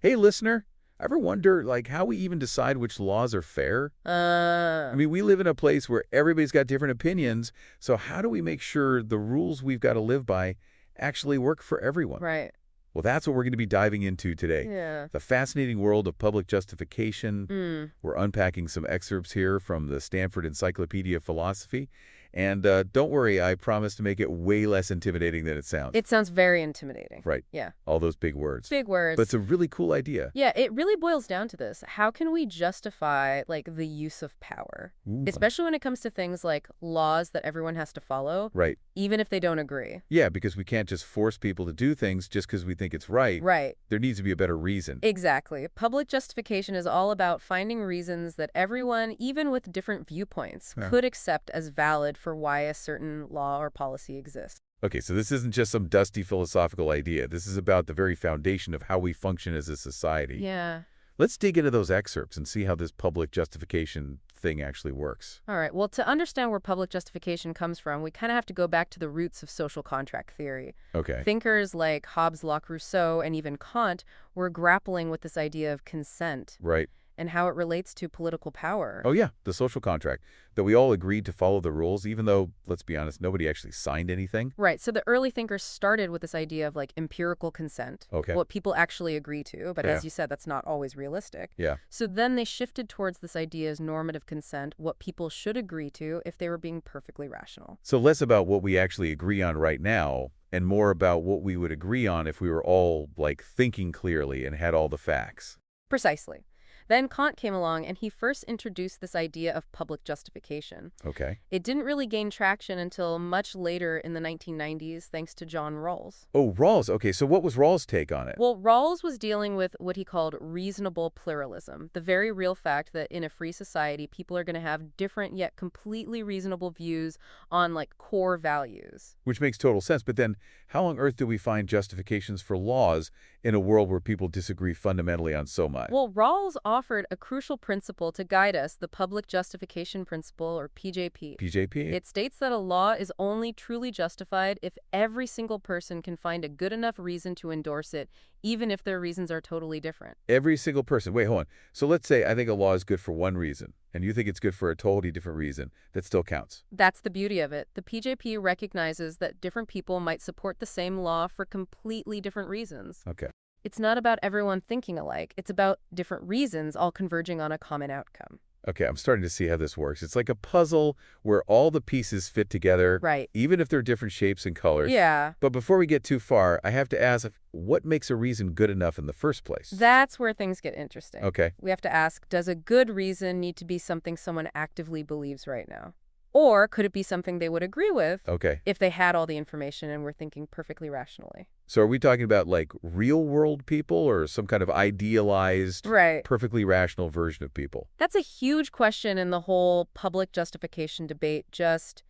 Hey, listener, ever wonder, how we even decide which laws are fair? I mean, we live in a place where everybody's got different opinions, so how do we make sure the rules we've got to live by actually work for everyone? Right. Well, that's what we're going to be diving into today. Yeah. The fascinating world of public justification. Mm. We're unpacking some excerpts here from the Stanford Encyclopedia of Philosophy. And don't worry, I promise to make it way less intimidating than it sounds. It sounds very intimidating. Right. Yeah. All those big words. Big But it's words. a really cool idea. Yeah, it really boils down to this. How can we justify, the use of power? Ooh. Especially when it comes to things like laws that everyone has to follow, Right. even if they don't agree. Yeah, because we can't just force people to do things just because we think it's right. Right. There needs to be a better reason. Exactly. Public justification is all about finding reasons that everyone, even with different viewpoints, Yeah. could accept as valid for why a certain law or policy exists. Okay, so this isn't just some dusty philosophical idea. This is about the very foundation of how we function as a society. Yeah. Let's dig into those excerpts and see how this public justification thing actually works. All right. Well, to understand where public justification comes from, we kind of have to go back to the roots of social contract theory. Okay. Thinkers like Hobbes, Locke, Rousseau, and even Kant were grappling with this idea of consent Right. and how it relates to political power. Oh, yeah, the social contract. That we all agreed to follow the rules, even though, let's be honest, nobody actually signed anything. Right. So the early thinkers started with this idea of empirical consent, Okay. what people actually agree to. But Yeah. as you said, that's not always realistic. Yeah. So then they shifted towards this idea as normative consent, what people should agree to if they were being perfectly rational. So less about what we actually agree on right now and more about what we would agree on if we were all, thinking clearly and had all the facts. Precisely. Then Kant came along and he first introduced this idea of public justification. Okay. It didn't really gain traction until much later in the 1990s, thanks to John Rawls. Oh, Rawls. Okay, so what was Rawls' take on it? Well, Rawls was dealing with what he called reasonable pluralism, the very real fact that in a free society, people are going to have different yet completely reasonable views on, core values. Which makes total sense. But then how on earth do we find justifications for laws in a world where people disagree fundamentally on so much? Well, Rawls offered a crucial principle to guide us, the public justification principle, or PJP. PJP? It states that a law is only truly justified if every single person can find a good enough reason to endorse it, even if their reasons are totally different. Every single person. Wait, hold on. So let's say I think a law is good for one reason, and you think it's good for a totally different reason. That still counts. That's the beauty of it. The PJP recognizes that different people might support the same law for completely different reasons. Okay. It's not about everyone thinking alike. It's about different reasons all converging on a common outcome. Okay, I'm starting to see how this works. It's like a puzzle where all the pieces fit together, Right. even if they're different shapes and colors. Yeah. But before we get too far, I have to ask, what makes a reason good enough in the first place? That's where things get interesting. Okay. We have to ask, does a good reason need to be something someone actively believes right now? Or could it be something they would agree with Okay. if they had all the information and were thinking perfectly rationally? So are we talking about real world people or some kind of idealized, Right. perfectly rational version of people? That's a huge question in the whole public justification debate. Just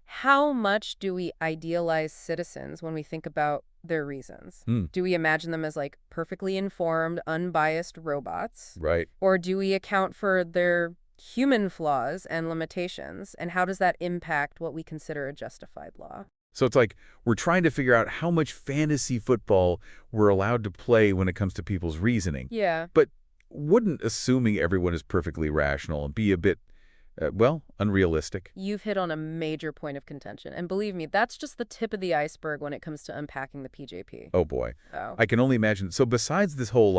how much do we idealize citizens when we think about their reasons? Do we imagine them as perfectly informed, unbiased robots? Right. Or do we account for their human flaws and limitations? And how does that impact what we consider a justified law? So it's we're trying to figure out how much fantasy football we're allowed to play when it comes to people's reasoning. Yeah. But wouldn't assuming everyone is perfectly rational be a bit, unrealistic? You've hit on a major point of contention. And believe me, that's just the tip of the iceberg when it comes to unpacking the PJP. Oh, boy. Oh. I can only imagine. So besides this whole,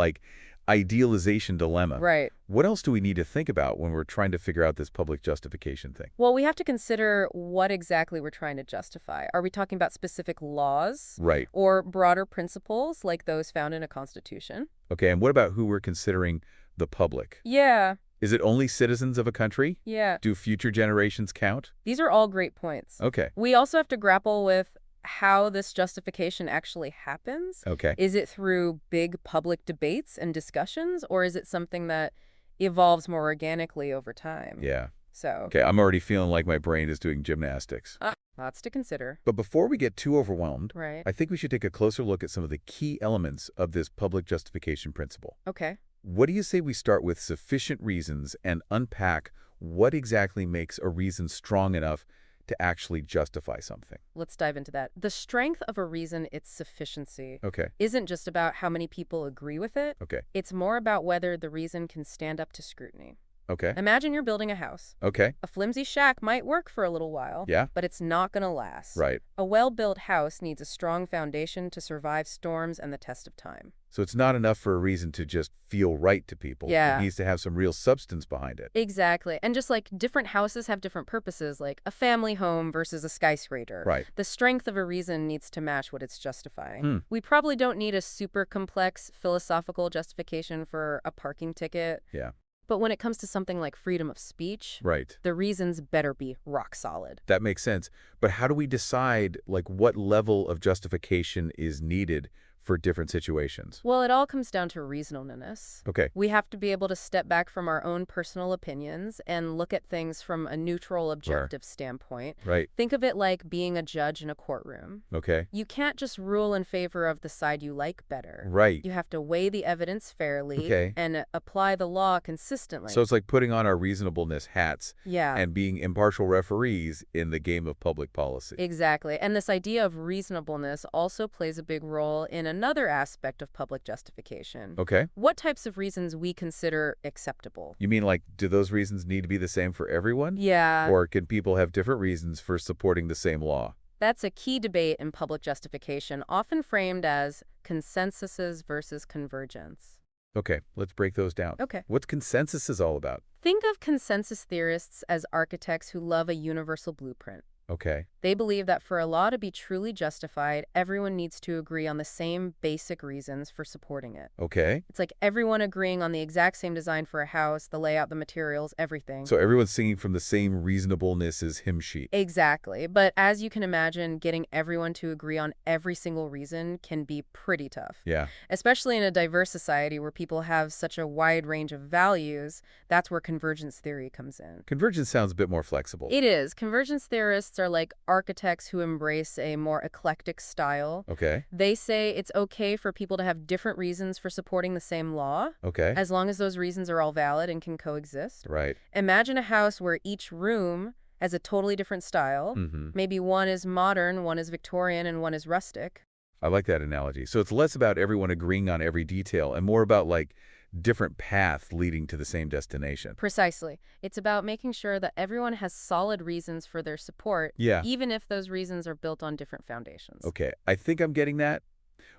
idealization dilemma, Right. what else do we need to think about when we're trying to figure out this public justification thing? Well, we have to consider what exactly we're trying to justify. Are we talking about specific laws? Right. Or broader principles like those found in a constitution? Okay, and what about who we're considering the public? Yeah. Is it only citizens of a country? Yeah. Do future generations count? These are all great points. Okay. We also have to grapple with how this justification actually happens. Okay. Is it through big public debates and discussions, or is it something that evolves more organically over time? Yeah. So, Okay, I'm already feeling like my brain is doing gymnastics. lots to consider. But before we get too overwhelmed, Right. I think we should take a closer look at some of the key elements of this public justification principle. Okay. What do you say we start with sufficient reasons and unpack what exactly makes a reason strong enough to actually justify something? Let's dive into that. The strength of a reason, its sufficiency, Okay. isn't just about how many people agree with it. Okay. It's more about whether the reason can stand up to scrutiny. Okay. Imagine you're building a house. Okay. A flimsy shack might work for a little while, Yeah. but it's not going to last. Right. A well-built house needs a strong foundation to survive storms and the test of time. So it's not enough for a reason to just feel right to people. Yeah. It needs to have some real substance behind it. Exactly. And just like different houses have different purposes, like a family home versus a skyscraper. Right. The strength of a reason needs to match what it's justifying. Hmm. We probably don't need a super complex philosophical justification for a parking ticket. Yeah. But when it comes to something like freedom of speech, Right. the reasons better be rock solid. That makes sense. But how do we decide, like, what level of justification is needed for different situations? Well, it all comes down to reasonableness. Okay. We have to be able to step back from our own personal opinions and look at things from a neutral, objective standpoint. Right. Think of it like being a judge in a courtroom. Okay. You can't just rule in favor of the side you like better. Right. You have to weigh the evidence fairly and apply the law consistently. So it's like putting on our reasonableness hats yeah. and being impartial referees in the game of public policy. Exactly. And this idea of reasonableness also plays a big role in another aspect of public justification. Okay. What types of reasons we consider acceptable? You mean, like, do those reasons need to be the same for everyone? Yeah. Or can people have different reasons for supporting the same law? That's a key debate in public justification, often framed as consensuses versus convergence. Okay, let's break those down. Okay. What's consensus all about? Think of consensus theorists as architects who love a universal blueprint. Okay. They believe that for a law to be truly justified, everyone needs to agree on the same basic reasons for supporting it. Okay. It's like everyone agreeing on the exact same design for a house, the layout, the materials, everything. So everyone's singing from the same reasonableness as hymn sheet. Exactly. But as you can imagine, getting everyone to agree on every single reason can be pretty tough. Yeah. Especially in a diverse society where people have such a wide range of values, that's where convergence theory comes in. Convergence sounds a bit more flexible. It is. Convergence theorists are like architects who embrace a more eclectic style. Okay. They say it's okay for people to have different reasons for supporting the same law, Okay. as long as those reasons are all valid and can coexist. Right. Imagine a house where each room has a totally different style. Mm-hmm. Maybe one is modern, one is Victorian, and one is rustic. I like that analogy. So it's less about everyone agreeing on every detail and more about, like, different paths leading to the same destination. Precisely. It's about making sure that everyone has solid reasons for their support, Yeah. even if those reasons are built on different foundations. Okay. I think I'm getting that,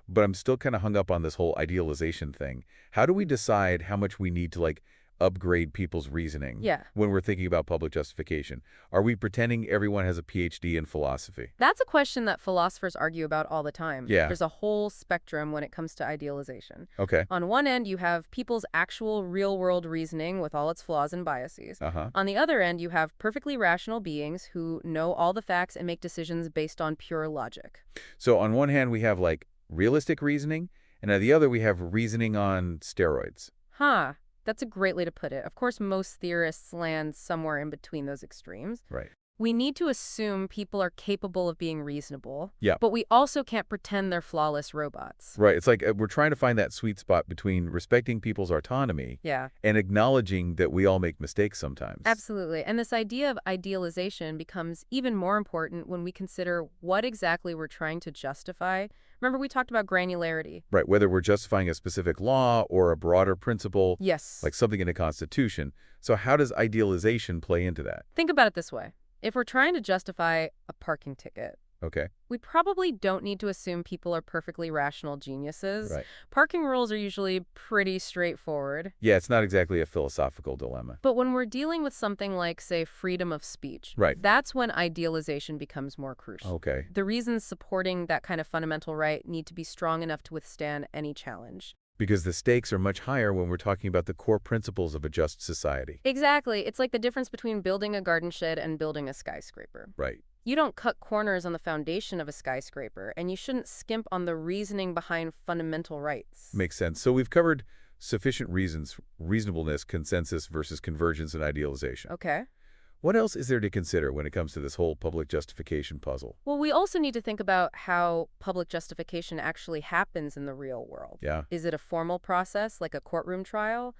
but I'm still kind of hung up on this whole idealization thing. How do we decide how much we need to, like, upgrade people's reasoning when we're thinking about public justification? Are we pretending everyone has a PhD in philosophy? That's a question that philosophers argue about all the time. Yeah. There's a whole spectrum when it comes to idealization. Okay. On one end, you have people's actual real-world reasoning with all its flaws and biases. Uh-huh. On the other end, you have perfectly rational beings who know all the facts and make decisions based on pure logic. So on one hand, we have, like, realistic reasoning, and on the other, we have reasoning on steroids. Huh. That's a great way to put it. Of course, most theorists land somewhere in between those extremes. Right. We need to assume people are capable of being reasonable. Yeah. But we also can't pretend they're flawless robots. Right. It's like we're trying to find that sweet spot between respecting people's autonomy and acknowledging that we all make mistakes sometimes. Absolutely. And this idea of idealization becomes even more important when we consider what exactly we're trying to justify. Remember, we talked about granularity. Right. Whether we're justifying a specific law or a broader principle. Yes. Like something in a constitution. So how does idealization play into that? Think about it this way. If we're trying to justify a parking ticket, Okay. we probably don't need to assume people are perfectly rational geniuses. Right. Parking rules are usually pretty straightforward. Yeah, it's not exactly a philosophical dilemma. But when we're dealing with something like, say, freedom of speech, that's when idealization becomes more crucial. Okay. The reasons supporting that kind of fundamental right need to be strong enough to withstand any challenge. Because the stakes are much higher when we're talking about the core principles of a just society. Exactly. It's like the difference between building a garden shed and building a skyscraper. Right. You don't cut corners on the foundation of a skyscraper, and you shouldn't skimp on the reasoning behind fundamental rights. Makes sense. So we've covered sufficient reasons, reasonableness, consensus versus convergence and idealization. Okay. What else is there to consider when it comes to this whole public justification puzzle? Well, we also need to think about how public justification actually happens in the real world. Yeah. Is it a formal process, like a courtroom trial?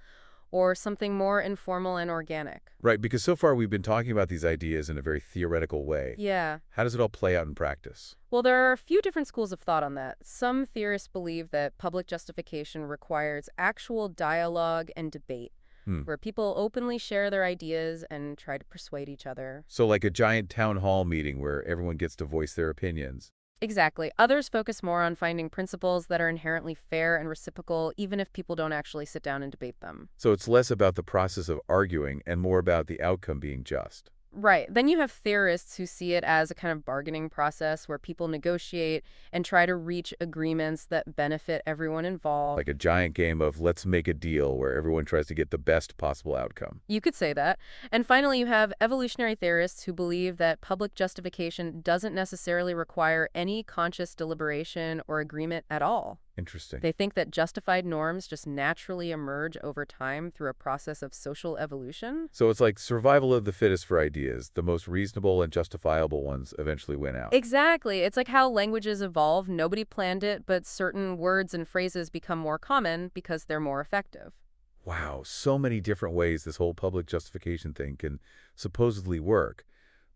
or something more informal and organic. Right, because so far we've been talking about these ideas in a very theoretical way. Yeah. How does it all play out in practice? Well, there are a few different schools of thought on that. Some theorists believe that public justification requires actual dialogue and debate, where people openly share their ideas and try to persuade each other. So like a giant town hall meeting where everyone gets to voice their opinions. Exactly. Others focus more on finding principles that are inherently fair and reciprocal, even if people don't actually sit down and debate them. So it's less about the process of arguing and more about the outcome being just. Right. Then you have theorists who see it as a kind of bargaining process where people negotiate and try to reach agreements that benefit everyone involved. Like a giant game of let's make a deal where everyone tries to get the best possible outcome. You could say that. And finally, you have evolutionary theorists who believe that public justification doesn't necessarily require any conscious deliberation or agreement at all. Interesting. They think that justified norms just naturally emerge over time through a process of social evolution. So it's like survival of the fittest for ideas. The most reasonable and justifiable ones eventually win out. Exactly. It's like how languages evolve. Nobody planned it, but certain words and phrases become more common because they're more effective. Wow, so many different ways this whole public justification thing can supposedly work.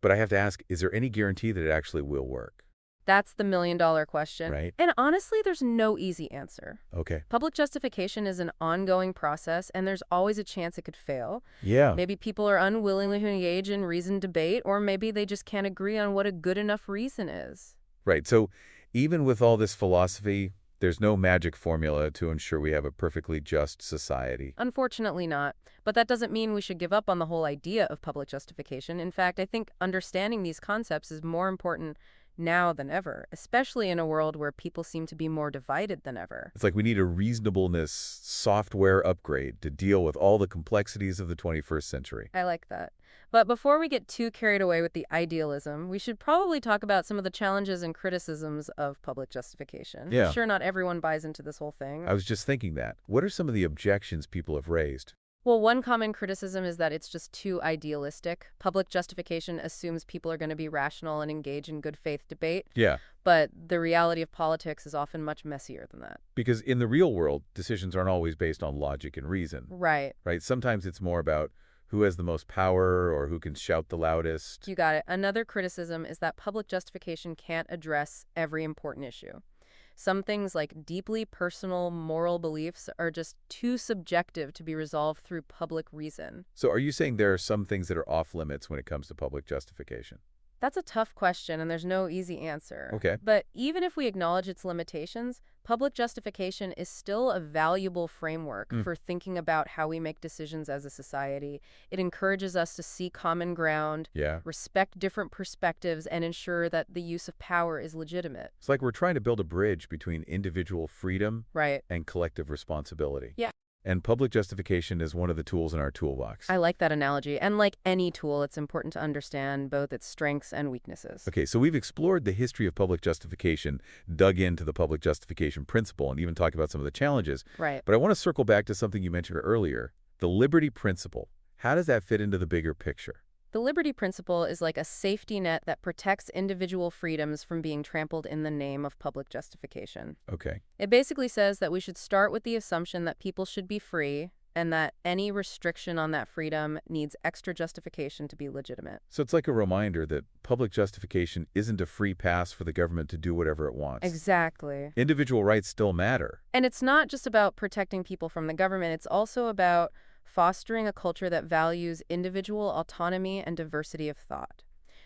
But I have to ask, is there any guarantee that it actually will work? That's the million-dollar question. Right. And honestly, there's no easy answer. Okay. Public justification is an ongoing process, and there's always a chance it could fail. Yeah. Maybe people are unwilling to engage in reasoned debate, or maybe they just can't agree on what a good enough reason is. Right. So even with all this philosophy, there's no magic formula to ensure we have a perfectly just society. Unfortunately not. But that doesn't mean we should give up on the whole idea of public justification. In fact, I think understanding these concepts is more important now than ever, especially in a world where people seem to be more divided than ever. It's like we need a reasonableness software upgrade to deal with all the complexities of the 21st century. I like that. But before we get too carried away with the idealism, we should probably talk about some of the challenges and criticisms of public justification. Yeah. Sure, not everyone buys into this whole thing. I was just thinking that. What are some of the objections people have raised? Well, one common criticism is that it's just too idealistic. Public justification assumes people are going to be rational and engage in good faith debate. Yeah. But the reality of politics is often much messier than that. Because in the real world, decisions aren't always based on logic and reason. Right. Right? Sometimes it's more about who has the most power or who can shout the loudest. You got it. Another criticism is that public justification can't address every important issue. Some things like deeply personal moral beliefs are just too subjective to be resolved through public reason. So are you saying there are some things that are off limits when it comes to public justification? That's a tough question, and there's no easy answer. Okay. But even if we acknowledge its limitations, public justification is still a valuable framework for thinking about how we make decisions as a society. It encourages us to see common ground, respect different perspectives, and ensure that the use of power is legitimate. It's like we're trying to build a bridge between individual freedom Right. and collective responsibility. Yeah. And public justification is one of the tools in our toolbox. I like that analogy. And like any tool, it's important to understand both its strengths and weaknesses. Okay, so we've explored the history of public justification, dug into the public justification principle, and even talked about some of the challenges. Right. But I want to circle back to something you mentioned earlier, the liberty principle. How does that fit into the bigger picture? The liberty principle is like a safety net that protects individual freedoms from being trampled in the name of public justification. Okay. It basically says that we should start with the assumption that people should be free and that any restriction on that freedom needs extra justification to be legitimate. So it's like a reminder that public justification isn't a free pass for the government to do whatever it wants. Exactly. Individual rights still matter. And it's not just about protecting people from the government. It's also about fostering a culture that values individual autonomy and diversity of thought.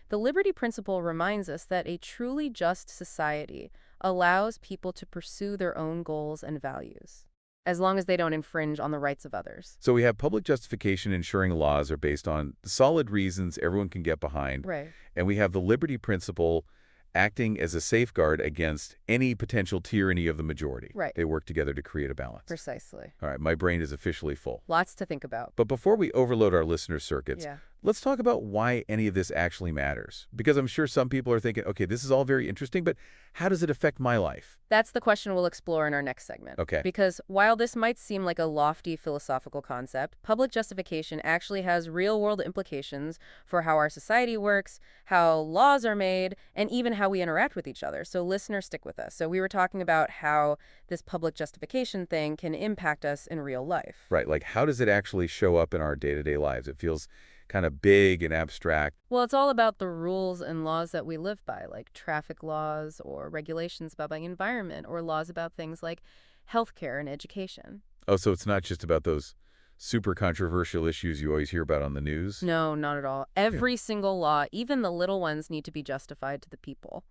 The liberty principle reminds us that a truly just society allows people to pursue their own goals and values, as long as they don't infringe on the rights of others. So we have public justification ensuring laws are based on solid reasons everyone can get behind. Right. And we have the liberty principle acting as a safeguard against any potential tyranny of the majority. Right. They work together to create a balance. Precisely. All right, my brain is officially full. Lots to think about. But before we overload our listener circuits, Let's talk about why any of this actually matters. Because I'm sure some people are thinking, okay, this is all very interesting, but how does it affect my life? That's the question we'll explore in our next segment. Okay. Because while this might seem like a lofty philosophical concept, public justification actually has real-world implications for how our society works, how laws are made, and even how we interact with each other. So listeners, stick with us. So we were talking about how this public justification thing can impact us in real life. Right, like how does it actually show up in our day-to-day lives? It feels kind of big and abstract. Well, it's all about the rules and laws that we live by, like traffic laws or regulations about the environment or laws about things like healthcare and education. Oh, so it's not just about those super controversial issues you always hear about on the news? No, not at all. Yeah. Every single law, even the little ones, need to be justified to the people.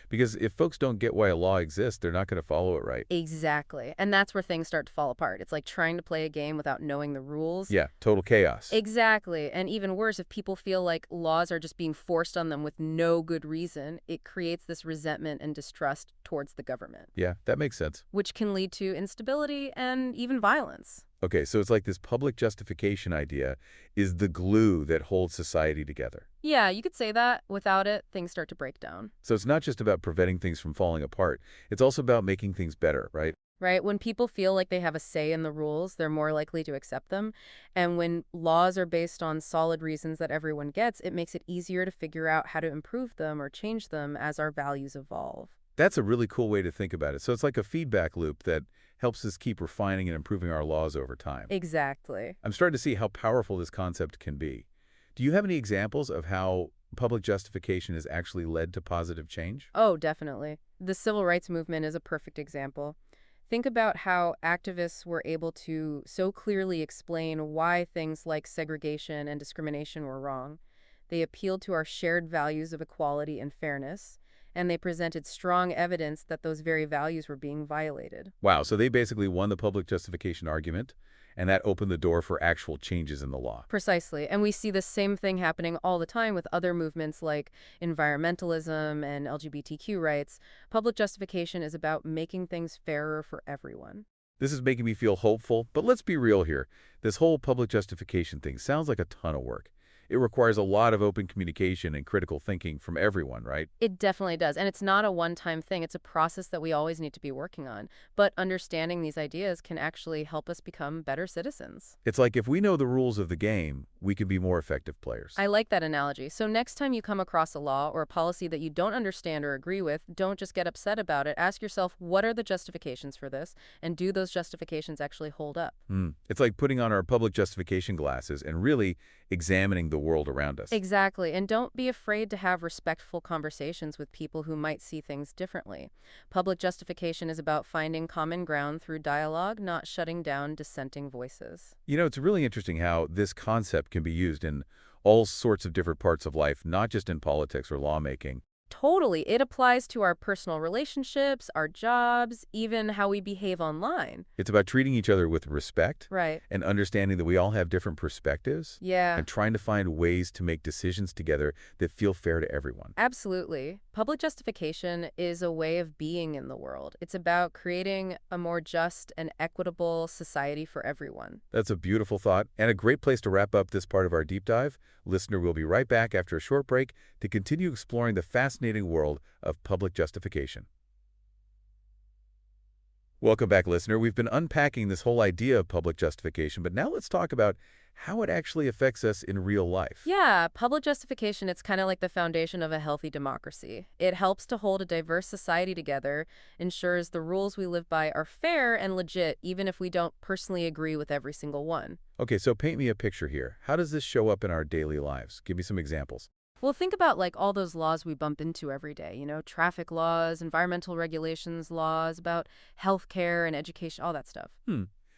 Because if folks don't get why a law exists, they're not going to follow it right. Exactly. And that's where things start to fall apart. It's like trying to play a game without knowing the rules. Yeah, total chaos. Exactly. And even worse, if people feel like laws are just being forced on them with no good reason, it creates this resentment and distrust towards the government. Yeah, that makes sense. Which can lead to instability and even violence. Okay, so it's like this public justification idea is the glue that holds society together. Yeah, you could say that. Without it, things start to break down. So it's not just about preventing things from falling apart. It's also about making things better, right? Right? When people feel like they have a say in the rules, they're more likely to accept them. And when laws are based on solid reasons that everyone gets, it makes it easier to figure out how to improve them or change them as our values evolve. That's a really cool way to think about it. So it's like a feedback loop that helps us keep refining and improving our laws over time. Exactly. I'm starting to see how powerful this concept can be. Do you have any examples of how public justification has actually led to positive change? Oh, definitely. The civil rights movement is a perfect example. Think about how activists were able to so clearly explain why things like segregation and discrimination were wrong. They appealed to our shared values of equality and fairness, and they presented strong evidence that those very values were being violated. Wow, so they basically won the public justification argument, and that opened the door for actual changes in the law. Precisely. And we see the same thing happening all the time with other movements like environmentalism and LGBTQ rights. Public justification is about making things fairer for everyone. This is making me feel hopeful, but let's be real here. This whole public justification thing sounds like a ton of work. It requires a lot of open communication and critical thinking from everyone, right? It definitely does. And it's not a one-time thing. It's a process that we always need to be working on. But understanding these ideas can actually help us become better citizens. It's like if we know the rules of the game, we can be more effective players. I like that analogy. So next time you come across a law or a policy that you don't understand or agree with, don't just get upset about it. Ask yourself, what are the justifications for this? And do those justifications actually hold up? It's like putting on our public justification glasses and really examining the world around us. Exactly. And don't be afraid to have respectful conversations with people who might see things differently. Public justification is about finding common ground through dialogue, not shutting down dissenting voices. You know, it's really interesting how this concept can be used in all sorts of different parts of life, not just in politics or lawmaking. Totally. It applies to our personal relationships, our jobs, even how we behave online. It's about treating each other with respect Right. and understanding that we all have different perspectives Yeah. and trying to find ways to make decisions together that feel fair to everyone. Absolutely. Public justification is a way of being in the world. It's about creating a more just and equitable society for everyone. That's a beautiful thought and a great place to wrap up this part of our deep dive. Listener, we'll be right back after a short break to continue exploring the fascinating world of public justification. Welcome back, listener. We've been unpacking this whole idea of public justification, but now let's talk about how it actually affects us in real life. Yeah, public justification, it's kind of like the foundation of a healthy democracy. It helps to hold a diverse society together, ensures the rules we live by are fair and legit, even if we don't personally agree with every single one. Okay, so paint me a picture here. How does this show up in our daily lives? Give me some examples. Well, think about like all those laws we bump into every day, traffic laws, environmental regulations, laws about healthcare and education, all that stuff.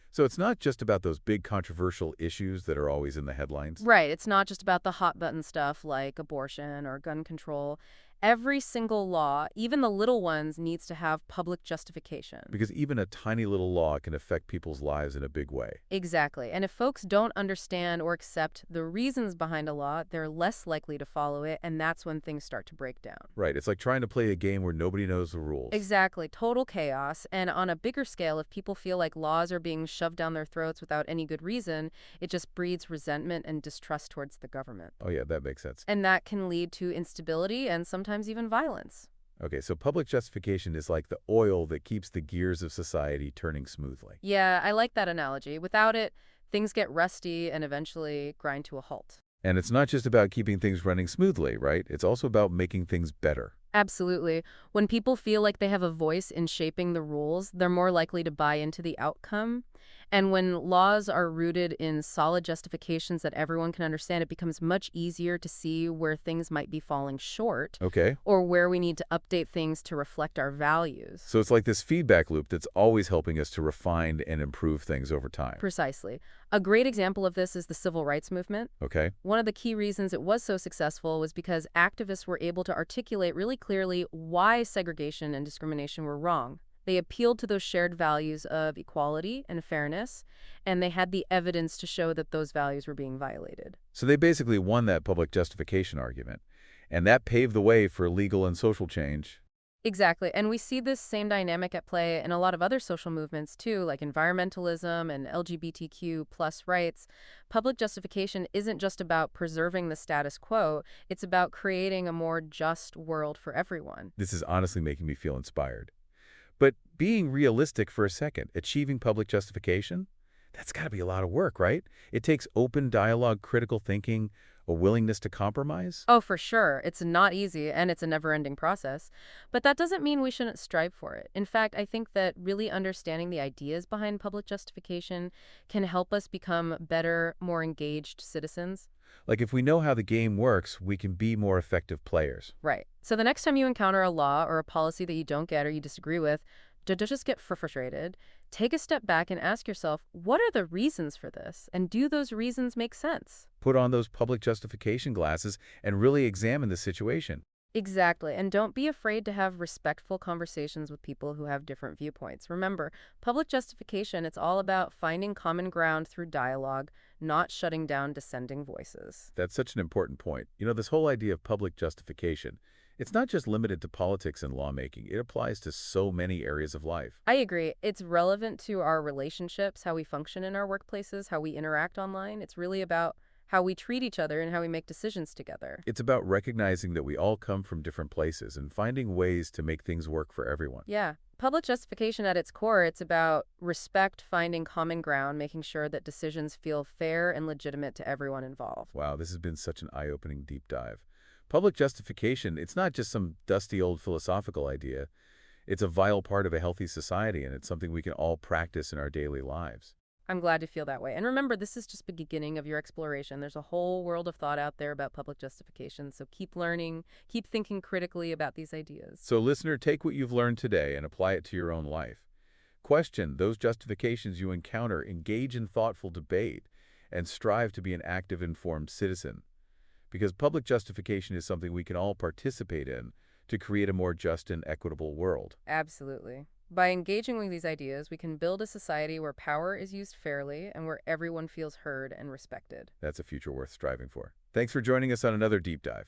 So it's not just about those big controversial issues that are always in the headlines? Right. It's not just about the hot button stuff like abortion or gun control. Every single law, even the little ones, needs to have public justification. Because even a tiny little law can affect people's lives in a big way. Exactly. And if folks don't understand or accept the reasons behind a law, they're less likely to follow it, and that's when things start to break down. Right. It's like trying to play a game where nobody knows the rules. Exactly. Total chaos. And on a bigger scale, if people feel like laws are being shoved down their throats without any good reason, it just breeds resentment and distrust towards the government. Oh, yeah, that makes sense. And that can lead to instability and sometimes even violence. Okay, so public justification is like the oil that keeps the gears of society turning smoothly. Yeah, I like that analogy. Without it, things get rusty and eventually grind to a halt. And it's not just about keeping things running smoothly, right? It's also about making things better. Absolutely. When people feel like they have a voice in shaping the rules, they're more likely to buy into the outcome. And when laws are rooted in solid justifications that everyone can understand, it becomes much easier to see where things might be falling short Okay. or where we need to update things to reflect our values. So it's like this feedback loop that's always helping us to refine and improve things over time. Precisely. A great example of this is the civil rights movement. Okay. One of the key reasons it was so successful was because activists were able to articulate really clearly why segregation and discrimination were wrong. They appealed to those shared values of equality and fairness, and they had the evidence to show that those values were being violated. So they basically won that public justification argument. And that paved the way for legal and social change. Exactly. And we see this same dynamic at play in a lot of other social movements too, like environmentalism and LGBTQ plus rights. Public justification isn't just about preserving the status quo, it's about creating a more just world for everyone. This is honestly making me feel inspired. But being realistic for a second, achieving public justification, that's got to be a lot of work, right? It takes open dialogue, critical thinking, a willingness to compromise. Oh, for sure. It's not easy and it's a never-ending process. But that doesn't mean we shouldn't strive for it. In fact, I think that really understanding the ideas behind public justification can help us become better, more engaged citizens. Like if we know how the game works, we can be more effective players. Right. So the next time you encounter a law or a policy that you don't get or you disagree with, don't just get frustrated. Take a step back and ask yourself, what are the reasons for this? And do those reasons make sense? Put on those public justification glasses and really examine the situation. Exactly. And don't be afraid to have respectful conversations with people who have different viewpoints. Remember, public justification, it's all about finding common ground through dialogue, not shutting down dissenting voices. That's such an important point. You know, this whole idea of public justification, it's not just limited to politics and lawmaking. It applies to so many areas of life. I agree. It's relevant to our relationships, how we function in our workplaces, how we interact online. It's really about how we treat each other and how we make decisions together. It's about recognizing that we all come from different places and finding ways to make things work for everyone. Yeah. Public justification at its core, it's about respect, finding common ground, making sure that decisions feel fair and legitimate to everyone involved. Wow, this has been such an eye-opening deep dive. Public justification, it's not just some dusty old philosophical idea. It's a vital part of a healthy society, and it's something we can all practice in our daily lives. I'm glad to feel that way. And remember, this is just the beginning of your exploration. There's a whole world of thought out there about public justification. So keep learning, keep thinking critically about these ideas. So listener, take what you've learned today and apply it to your own life. Question those justifications you encounter, engage in thoughtful debate, and strive to be an active, informed citizen. Because public justification is something we can all participate in to create a more just and equitable world. Absolutely. By engaging with these ideas, we can build a society where power is used fairly and where everyone feels heard and respected. That's a future worth striving for. Thanks for joining us on another Deep Dive.